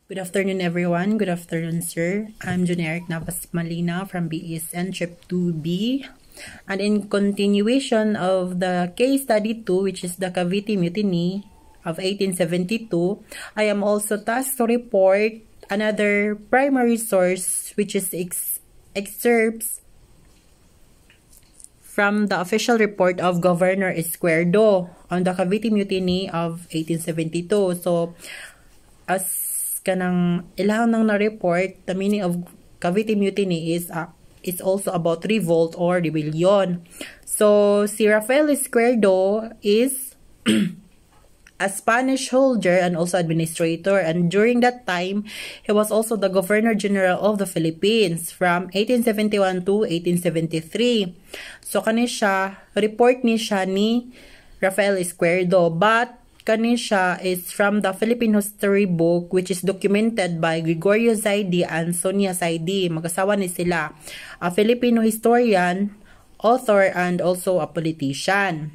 Good afternoon, everyone. Good afternoon, sir. I'm Juneric Navas Malina from BSN Trip 2B. And in continuation of the case study 2, which is the Cavite Mutiny of 1872, I am also tasked to report another primary source, which is excerpts from the official report of Governor Izquierdo on the Cavite Mutiny of 1872. So, as kanang ilang nang na-report, the meaning of Cavite Mutiny is also about revolt or rebellion. So, si Rafael Izquierdo is a Spanish soldier and also administrator, and during that time, he was also the Governor General of the Philippines from 1871 to 1873. So, report ni Rafael Izquierdo, but kani siya is from the Philippine History Book, which is documented by Gregorio Zaidi and Sonia Zaidi. Mag-asawa ni sila. A Filipino historian, author, and also a politician.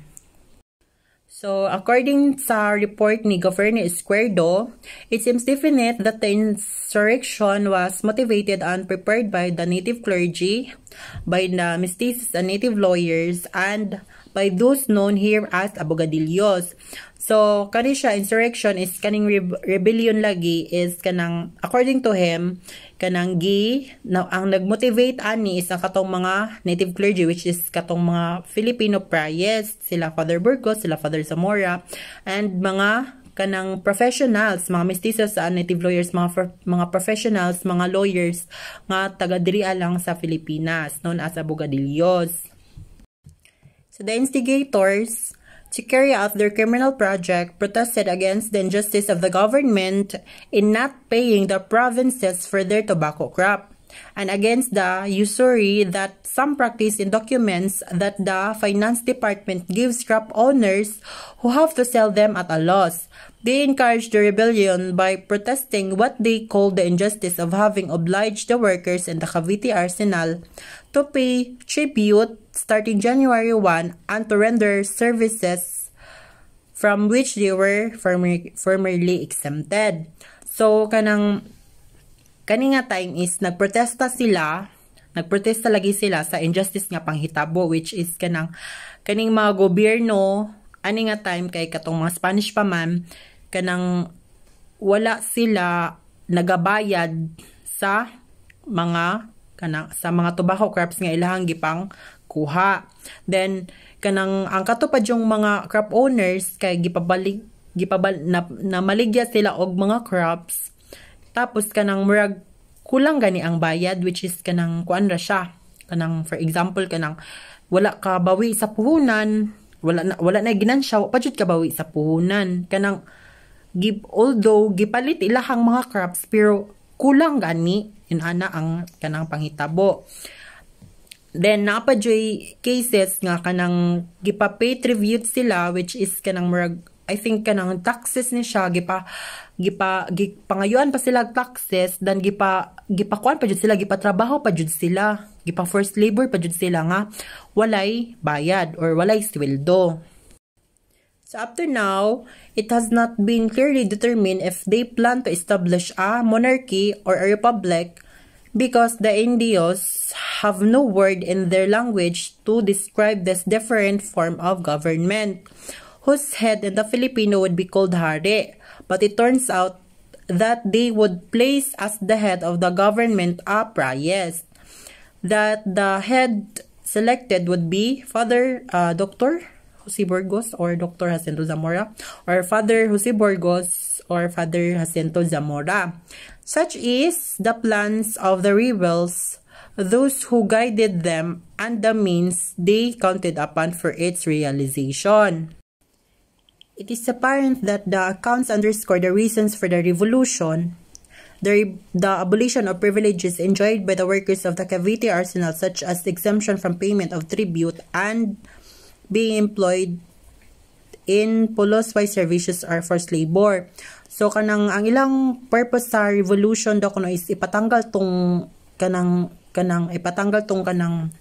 So, according sa report ni Governor Izquierdo, it seems definite that the insurrection was motivated and prepared by the native clergy, by the mestizos and native lawyers, and by those known here as abogadillos. So, kani siya, insurrection is kaning rebellion lagi is kanang, according to him, kanang ang nagmotivate ani is ang katong mga native clergy, which is katong mga Filipino priests, sila Father Burgos, sila Father Zamora, and mga kanang professionals, mga mestizos sa native lawyers, mga professionals, mga lawyers, nga taga-diriya lang sa Pilipinas, known as abogadillos. So, the instigators to carry out their criminal project protested against the injustice of the government in not paying the provinces for their tobacco crop, and against the usury that some practice in documents that the finance department gives crop owners who have to sell them at a loss. They encouraged the rebellion by protesting what they called the injustice of having obliged the workers in the Cavite Arsenal to pay tribute starting January 1 and to render services from which they were formerly exempted. So, kani nga time is nagprotesta lagi sila sa injustice nga panghitabo, which is kaning mga gobyerno, ani nga time kay katong mga Spanish pa man, wala sila nagabayad sa mga tobacco crops nga ilahang gipang kuha. Then ang katupad yung mga crop owners kay na maligya sila og mga crops, tapos murag kulang gani ang bayad, which is kuan ra siya, for example wala ka bawi sa puhunan, wala na ginansya, pa jud ka bawi sa puhunan, although gipalit ilahang mga crops pero kulang gani inana ang panghitabo. Then napajoy cases nga gipa-pay tribute sila, which is murag, I think taxes ni siya, gipangayuan pa sila taxes, then gipakuan pa jud sila, gipatrabaho pa jud sila, gipa-forced labor pa jud sila nga walay bayad or walay sweldo. So after now, it has not been clearly determined if they plan to establish a monarchy or a republic, because the Indios have no word in their language to describe this different form of government, whose head in the Filipino would be called hari. But it turns out that they would place as the head of the government a priest, that the head selected would be Father Dr. Jose Burgos or Dr. Jacinto Zamora, or Father Jose Burgos or Father Jacinto Zamora. Such is the plans of the rebels, those who guided them, and the means they counted upon for its realization. It is apparent that the accounts underscore the reasons for the revolution, the abolition of privileges enjoyed by the workers of the Cavite Arsenal, such as exemption from payment of tribute and being employed in polos-wise services or forced labor. So, ang ilang purpose sa revolution daw is ipatanggal tong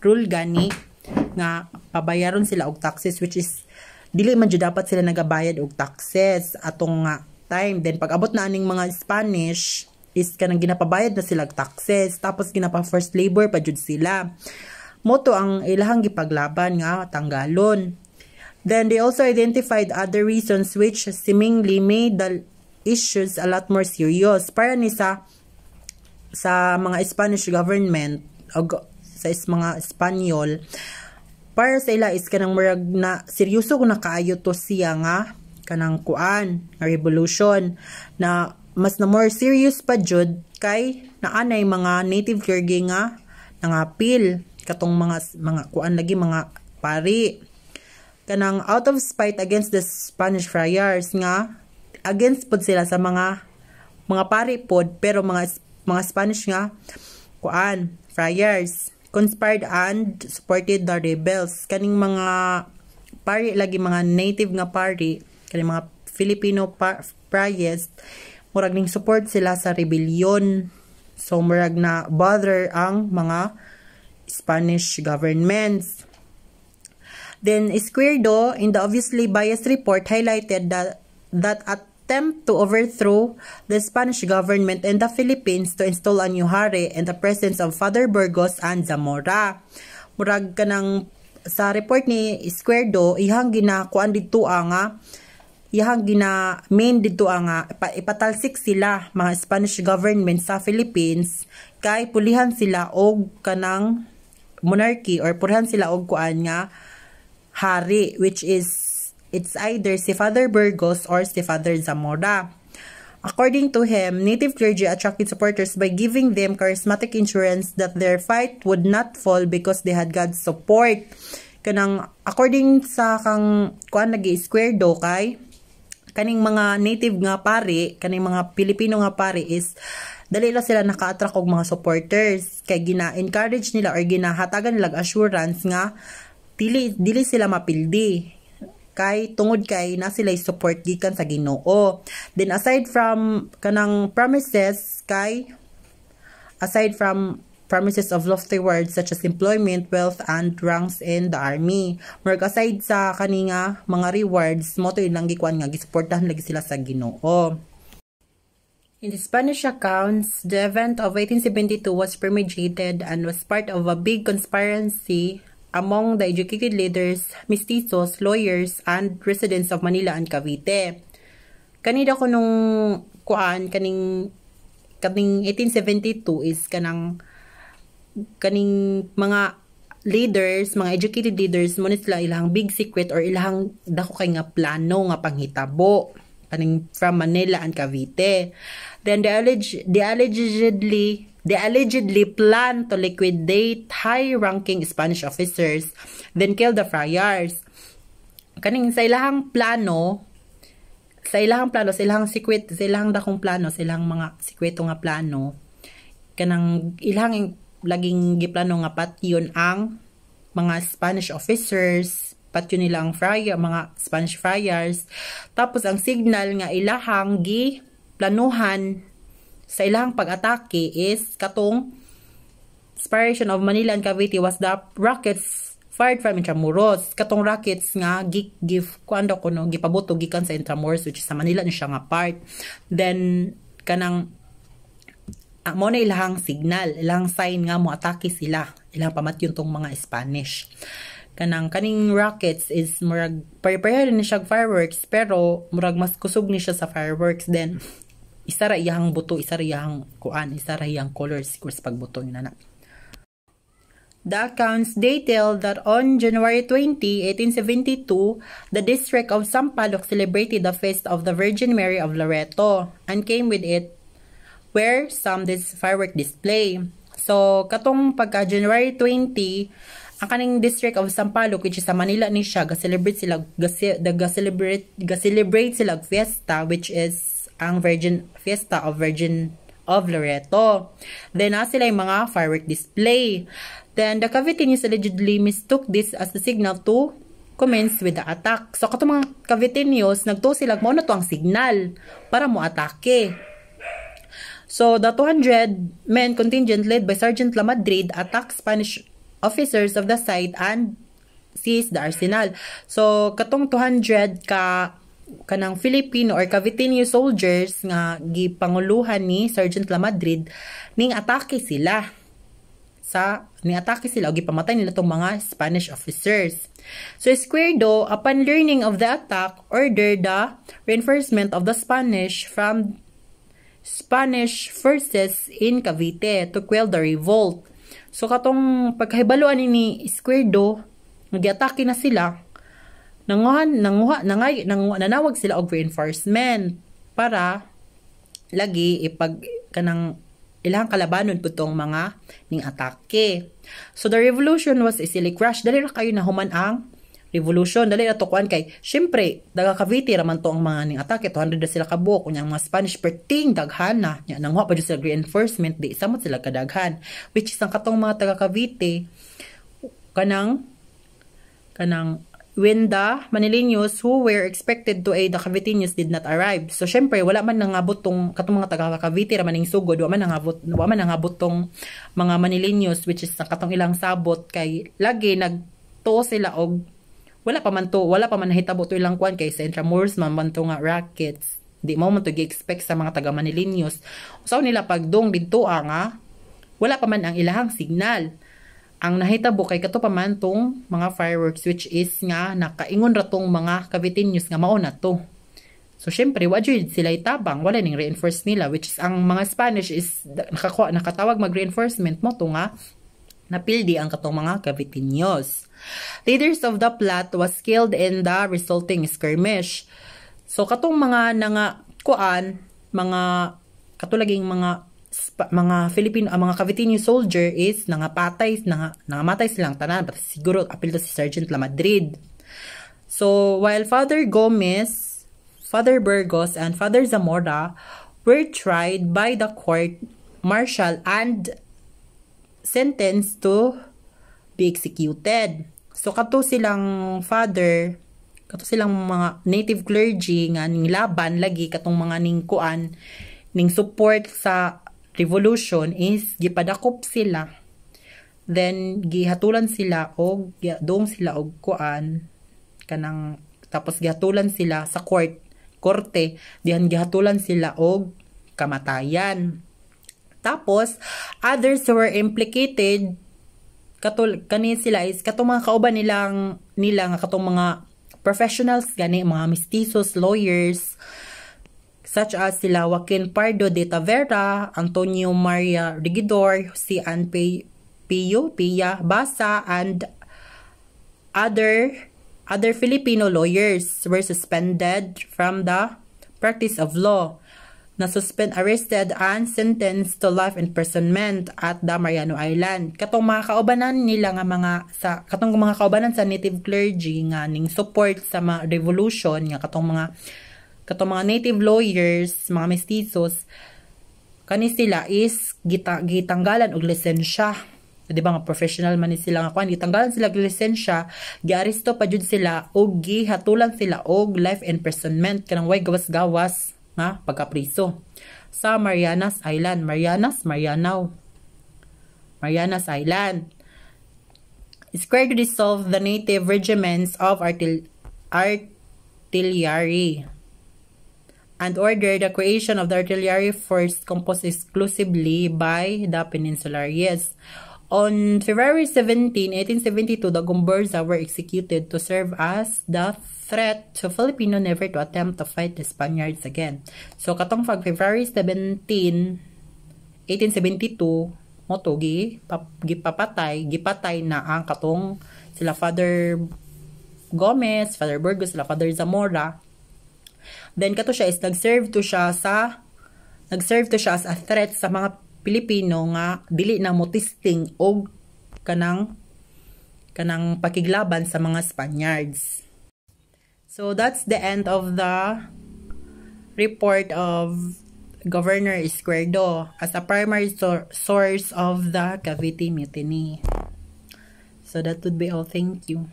rule gani nga pabayaron sila og taxes, which is dili man jud dapat sila nagabayad og taxes atong time. Then pag abot na aning mga Spanish, is kanang ginapabayad na sila taxes, tapos ginapa first labor pa jud sila. Moto ang ilahang gipaglaban nga tanggalon. Then they also identified other reasons which seemingly made the issues a lot more serious para ni sa mga Spanish government o sa mga Espanyol. Para sa ila is kanang murag na seryoso ko na kaayo to siya nga kanang kuan nga revolution na mas na more serious pa jud kay naanay mga native clergy nga nangapil katong mga kuan lagi mga pari kanang out of spite against the Spanish friars nga against pod sila sa mga pari pod pero mga Spanish nga kuan friars conspired and supported the rebels. Kaning mga pari lagi mga native nga pari kaning mga Filipino friars murag ning support sila sa rebellion. So murag na bother ang mga Spanish governments. Then Izquierdo in the obviously biased report highlighted that attempt to overthrow the Spanish government in the Philippines to install a new hari in the presence of Father Burgos and Zamora. Murag kanang sa report ni Izquierdo ihang ginakuan dito nga ihang main dito nga ipatalsik sila mga Spanish government sa Philippines kay pulihan sila og kanang monarchy or pulihan sila og kuan nga hari which is it's either si Father Burgos or si Father Zamora. According to him, native clergy attracted supporters by giving them charismatic assurance that their fight would not fall because they had God's support. Kanang according sa kang kuan lagi Izquierdo kay kaning mga native nga pari, kaning mga Pilipino nga pari is dali lang sila naka-attract og mga supporters kay gina-encourage nila or ginahatagan nila assurance nga dili sila mapildi kay tungod kay na sila support gikan sa Ginoo. Then aside from promises of lofty words such as employment, wealth, and ranks in the army. Murag aside sa kaninga mga rewards, mo to ilang gikuan nga gisuportahan lagi sila sa Ginoo. In the Spanish accounts, the event of 1872 was premeditated and was part of a big conspiracy among the educated leaders, mestizos, lawyers, and residents of Manila and Cavite. Kanida ko nung kuan kaning 1872 is kaning mga leaders, mga educated leaders mo sila ilang big secret or ilang dako kay nga plano nga panghitabo kaning from Manila and Cavite. Then they allegedly plan to liquidate high-ranking Spanish officers, then kill the friars. Kaning sa ilahang secret, sa ilahang dakong plano, sa ilahang mga sikreto nga plano, kanang ilahang laging giplano nga patyon ang mga Spanish officers, patyon nila ang mga Spanish friars. Tapos ang signal nga ilahang planuhan sa ilang pag-atake is katong inspiration of Manila and Cavite was the rockets fired from Intramuros. Katong rockets nga gipabuto gikan sa Intramuros which is sa Manila ni siya nga part. Then kanang mo na ilang signal, ilang sign nga mo atake sila, ilang pamatyon tong mga Spanish. Kaning rockets is murag prepare ni siya fireworks pero murag mas kusog ni siya sa fireworks. Then isa ra iyang buto, isa ra iyang colors siguro sa pagbuto na. The accounts detail that on January 20, 1872, the district of Sampaloc celebrated the feast of the Virgin Mary of Loreto and came with it where some this firework display. So katong pagka January 20, ang kaning district of Sampaloc which is sa Manila ni siya ga-celebrate sila fiesta which is ang Fiesta of Virgin of Loreto. Then sila yung mga firework display. Then the Cavite News allegedly mistook this as the signal to commence with the attack. So katong mga Cavite News nagtuo sila mo na to ang signal para mo atake. So the 200 men contingent led by Sergeant La Madrid attacked Spanish officers of the site and seized the arsenal. So katong 200 ka kanang Filipino or Caviteño soldiers nga gipanguluhan ni Sergeant Lamadrid ning atake sila o gipamatay nila tong mga Spanish officers. So Izquierdo, upon learning of the attack, ordered the reinforcement of the Spanish forces in Cavite to quell the revolt. So katong pagkahibaluan ni Izquierdo, nag-atake na sila, nanawag sila og reinforcement para lagi kanang ilang kalabanon putong mga ning atake. So the revolution was easily crushed. Dali ra kayo nahuman ang revolution. Dali ra to kuan kay syempre daga Cavite raman to ang mga ning atake. 200 na sila kabuok kunya mga Spanish perting daghan na nya nangwa pa sila reinforcement di samot sila kadaghan, which is ang katong mga taga Cavite kanang when the Manileños who were expected to aid the Caviteños did not arrive. So syempre wala man nangabot tong katong mga taga Cavite ra maning sugod, wala man nangabot tong mga Manileños, which is katong ilang sabot kay lagi nagtuo sila og wala pa man nahitabo to ilang kwan kay sa Intramuros man to nga rackets. Di mo man to gi-expect sa mga taga Manileños. Usaw nila pagdong didto nga wala pa man ang ilahang signal. Ang nahitabo kay kato pa man tong mga fireworks, which is nga nakaingon ra tong mga Caviteños nga mao na to. So syempre wa jud sila itabang, wala ning reinforce nila, which is ang mga Spanish is nakatawag mag-reinforcement mo to nga napildi ang katong mga Caviteños. Leaders of the plot was killed in the resulting skirmish. So katong mga mga katulaging mga Filipino, mga Caviteño soldier is nangamatay silang tanan, but siguro apil to si Sergeant Lamadrid. So while Father Gomez, Father Burgos, and Father Zamora were tried by the court martial and sentenced to be executed. So kato silang mga native clergy nga ning laban lagi katong mga ning kuan ning support sa revolution is gipadakop sila, then gihatulan sila og kuan kanang, tapos gihatulan sila sa korte dihan gihatulan sila og kamatayan. Tapos others who were implicated kani sila is katong mga kauban nila nga katong mga professionals gani, mga mestizos, lawyers, such as sila Joaquin Pardo de Tavera, Antonio Maria Regidor, si Pia Basa, and other Filipino lawyers were suspended from the practice of law, arrested, and sentenced to life imprisonment at the Mariano Island. Katong mga kaubanan nila nga katong mga kaubanan sa native clergy nga ning support sa mga revolution nga katong mga native lawyers, mga mestizos, kani sila is gitanggalan og lisensya. Di ba nga professional man sila nga kwan, gitanggalan sila og lisensya, giaresto pa jud sila og gihatulan sila og life imprisonment kanang way gawas-gawas nga pagkapriso sa Marianas Island. Marianas Island. Izquierdo dissolved the native regiments of artillery and ordered the creation of the artillery force composed exclusively by the Peninsulares. On February 17, 1872, the Gomburza were executed to serve as the threat to Filipino never to attempt to fight the Spaniards again. So katong February 17, 1872, moto gipatay na ang katong sila Father Gomez, Father Burgos, sila Father Zamora. Then kato siya is nagserve to siya as a threat sa mga Pilipino nga dili na motisting og kanang pakiglaban sa mga Spaniards. So that's the end of the report of Governor Izquierdo as a primary source of the Cavite Mutiny. So that would be all. Thank you.